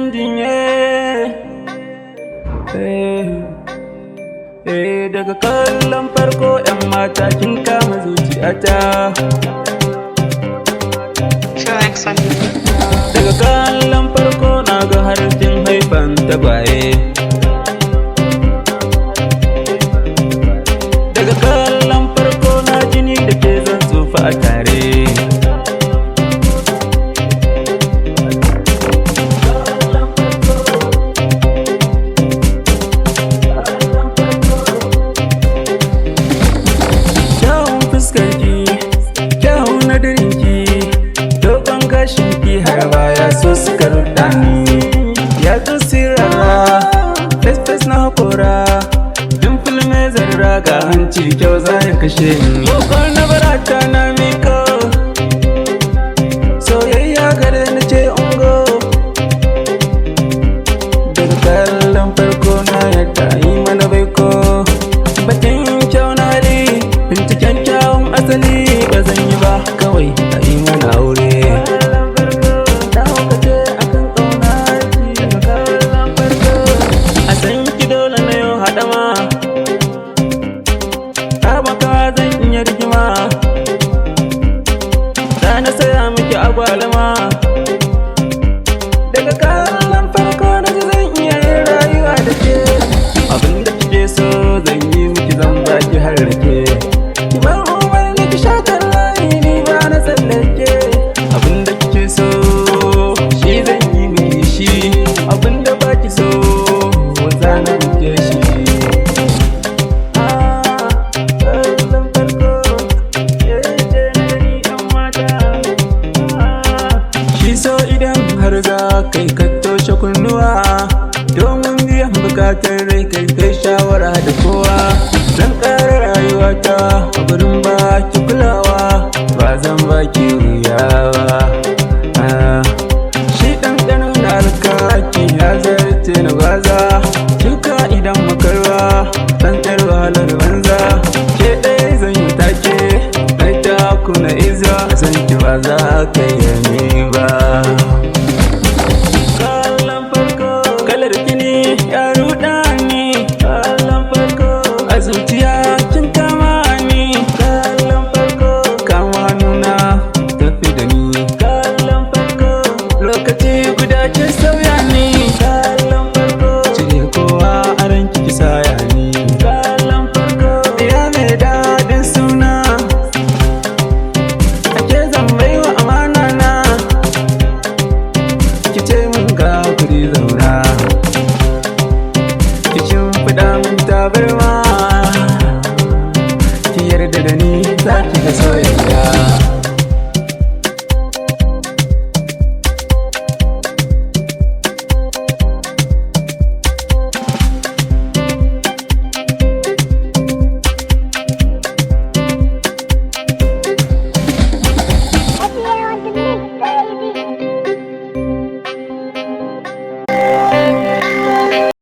MD daga kallon farko 'yan mata kin kama zuciyata. Daga kallon farko na ga har kin haifan tagwaye. Daga kallon farko na jini da ke zan tsufa a tare. Har baya so suka ruɗa ni, ya tsira fes na haƙora, dimfil mai zarra ga hanci kyau za ya kashe ni. Kokon na barata na miko, soyayya gare na ce ungo. Daga kallon farko na yadda yi mana baiko, batun kyau na hali, binciken kyawun asali ba zan yi ba, kawai a yi mana aure. Na saya miki agwaluma. Daga kallon farko na ji zan iya yin rayuwa da ke. Abinda kike so zan yi miki, zan baki har rake. Ki bar umarni ki sha layi, ni ba na tsallake. Abinda kike so shi zan yi miki shi, abinda baki so za na rike shi. Har za kai ka toshe kunnuwa domin biyan bukatar rai, kai shawara da kowa. Zan ƙara rayuwata a gurin baki kulawa, ba zan baki wuya ba. Shi ɗanɗanon da alkaki ya zarce na gwaza, shuka idan makarwa tsantsar wahalar banza. Ke ɗaya zan yi take mai taku na iza, zan ki ba za ka yi ba. Zuciya kin kama ni, kallon farko kama nuna tafi da ni. Kallon farko lokaci guda ke sauya ni. Kallon farko cire kowa a ranki ki saya ni. Kallon farko ya mai daɗin suna, ake zan baiwa amana na. Ki ce mun ga guri zauna, ki shimfiɗa min tabarma, yarda da ni za ki ga soyayya.